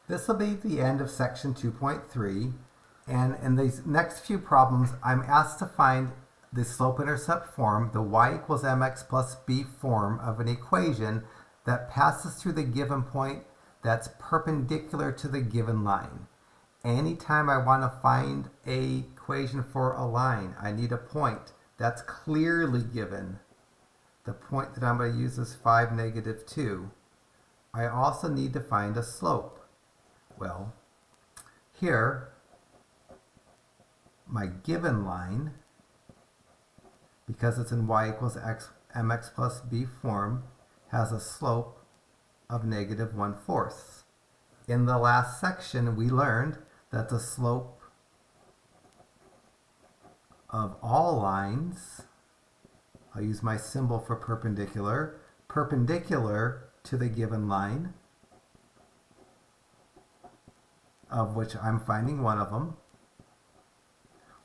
This will be the end of section 2.3, and in these next few problems I'm asked to find the slope-intercept form, the y equals mx plus b form of an equation that passes through the given point that's perpendicular to the given line. Anytime I want to find an equation for a line, I need a point that's clearly given. The point that I'm going to use is 5, -2. I also need to find a slope. Well, here, my given line, because it's in y equals mx plus b form, has a slope of -1/4. In the last section, we learned that the slope of all lines, I'll use my symbol for perpendicular to the given line, of which I'm finding one of them,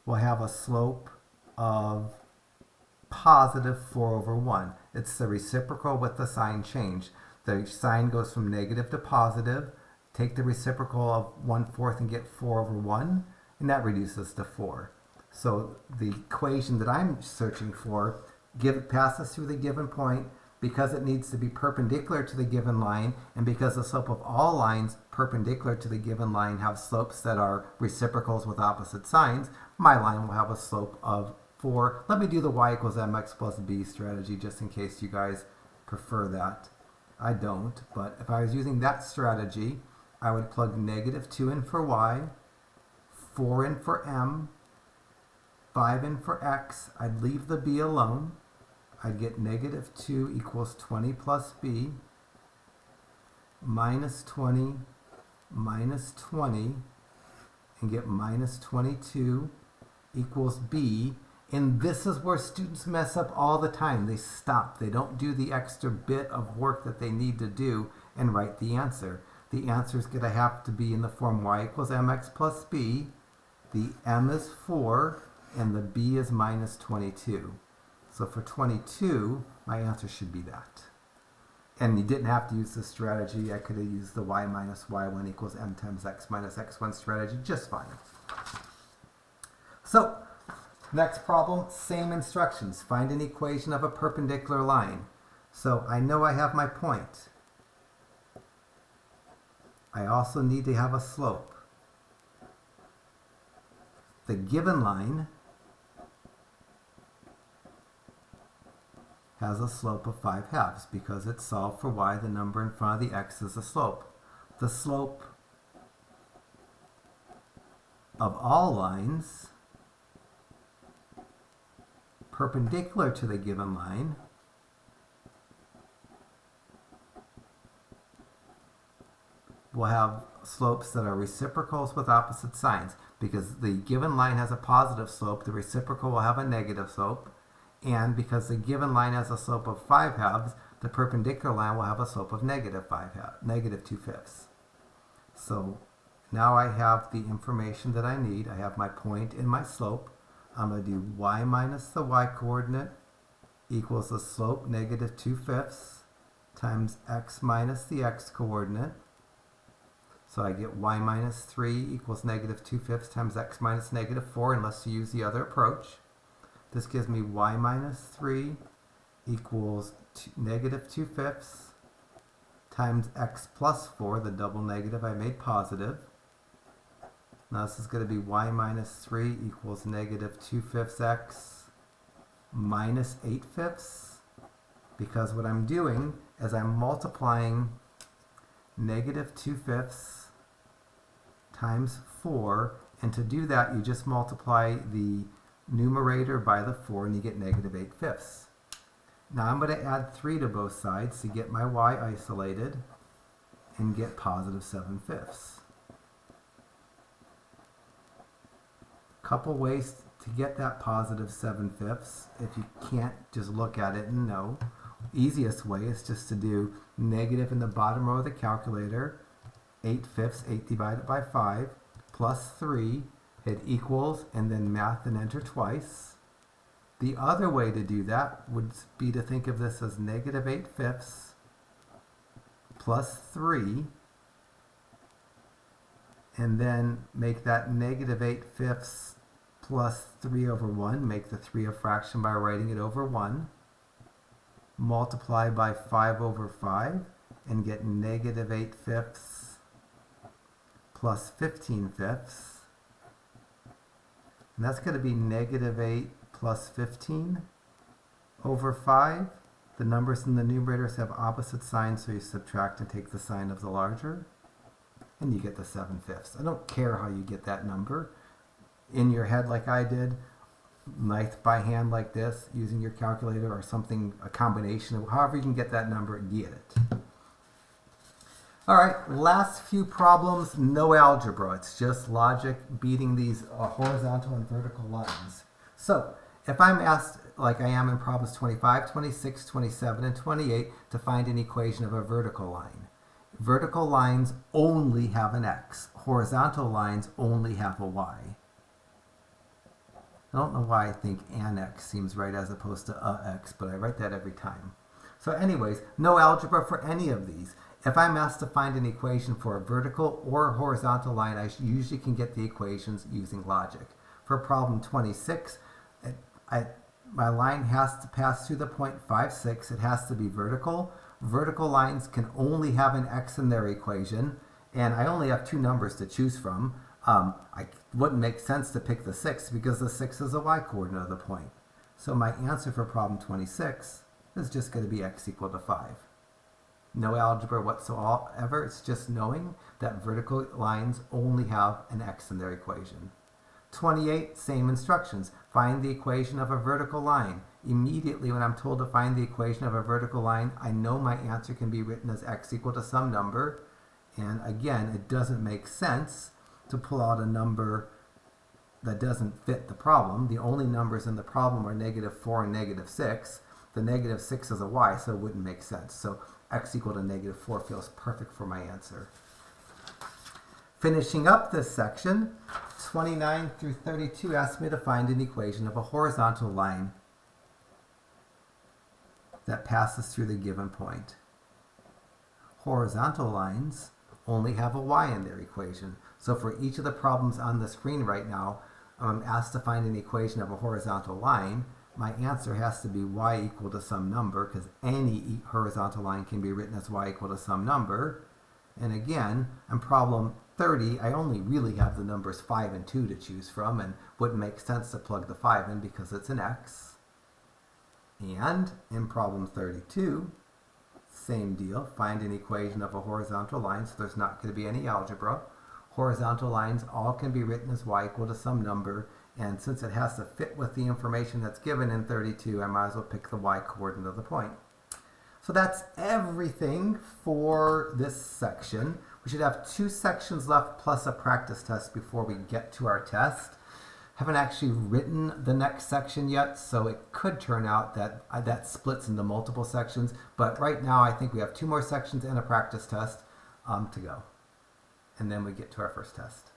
will have a slope of +4/1. It's the reciprocal with the sign change. The sign goes from negative to positive. Take the reciprocal of 1/4 and get 4/1, and that reduces to 4. So the equation that I'm searching for passes through the given point because it needs to be perpendicular to the given line, and because the slope of all lines perpendicular to the given line have slopes that are reciprocals with opposite signs. My line will have a slope of 4. Let me do the y equals mx plus b strategy just in case you guys prefer that. I don't, but if I was using that strategy, I would plug -2 in for y, 4 in for m, 5 in for x. I'd leave the b alone. I'd get -2 equals 20 plus b, -20, -20, and get -22 equals b. And this is where students mess up all the time. They stop. They don't do the extra bit of work that they need to do and write the answer. The answer is going to have to be in the form y equals mx plus b. The m is 4, and the b is -22. So for 22, my answer should be that. And you didn't have to use this strategy. I could have used the y minus y1 equals m times x minus x1 strategy just fine. So, next problem, same instructions. Find an equation of a perpendicular line. So I know I have my point. I also need to have a slope. The given line has a slope of 5/2 because it's solved for y, the number in front of the x is the slope. The slope of all lines perpendicular to the given line will have slopes that are reciprocals with opposite signs. Because the given line has a positive slope, the reciprocal will have a negative slope. And because the given line has a slope of 5/2, the perpendicular line will have a slope of -2/5. So now I have the information that I need. I have my point and my slope. I'm going to do y minus the y coordinate equals the slope -2/5 times x minus the x coordinate. So I get y minus 3 equals -2/5 times x minus -4 unless you use the other approach. This gives me y minus 3 equals -2/5 times x plus 4, the double negative I made positive. Now this is going to be y minus 3 equals -2/5 x minus 8/5, because what I'm doing is I'm multiplying -2/5 times 4, and to do that you just multiply the numerator by the 4 and you get -8/5. Now I'm going to add 3 to both sides to get my y isolated and get +7/5. Couple ways to get that +7/5 if you can't just look at it and know. Easiest way is just to do negative in the bottom row of the calculator, 8/5, 8 divided by 5, plus 3, hit equals, and then math and enter twice. The other way to do that would be to think of this as -8/5 plus 3 and then make that -8/5 plus 3 over 1. Make the 3 a fraction by writing it over 1. Multiply by 5 over 5 and get -8/5 plus 15/5. And that's going to be -8 plus 15 over 5. The numbers in the numerators have opposite signs, so you subtract and take the sign of the larger, and you get the 7/5. I don't care how you get that number. In your head like I did, knife by hand like this, using your calculator or something, a combination of however you can get that number, get it. All right, last few problems, no algebra. It's just logic beating these horizontal and vertical lines. So if I'm asked, like I am in problems 25, 26, 27, and 28, to find an equation of a vertical line. Vertical lines only have an x. Horizontal lines only have a y. I don't know why I think an x seems right as opposed to a x, but I write that every time. So anyways, no algebra for any of these. If I'm asked to find an equation for a vertical or a horizontal line, I usually can get the equations using logic. For problem 26, my line has to pass through the point 5, 6. It has to be vertical. Vertical lines can only have an x in their equation, and I only have two numbers to choose from. It wouldn't make sense to pick the 6 because the 6 is the y-coordinate of the point. So my answer for problem 26 is just going to be x equal to 5. No algebra whatsoever. It's just knowing that vertical lines only have an x in their equation. 28, same instructions. Find the equation of a vertical line. Immediately when I'm told to find the equation of a vertical line, I know my answer can be written as x equal to some number. And again, it doesn't make sense to pull out a number that doesn't fit the problem. The only numbers in the problem are -4 and -6. The -6 is a y, so it wouldn't make sense. So x equal to -4 feels perfect for my answer. Finishing up this section, 29 through 32 asks me to find an equation of a horizontal line that passes through the given point. Horizontal lines only have a y in their equation. So for each of the problems on the screen right now, I'm asked to find an equation of a horizontal line. My answer has to be y equal to some number, because any horizontal line can be written as y equal to some number. And again, on problem 30, I only really have the numbers 5 and 2 to choose from, and wouldn't make sense to plug the 5 in because it's an x. And in problem 32, same deal. Find an equation of a horizontal line, so there's not going to be any algebra. Horizontal lines all can be written as y equal to some number, and since it has to fit with the information that's given in 32, I might as well pick the y-coordinate of the point. So that's everything for this section. We should have 2 sections left plus a practice test before we get to our test. Haven't actually written the next section yet, so it could turn out that that splits into multiple sections. But right now, I think we have 2 more sections and a practice test to go. And then we get to our first test.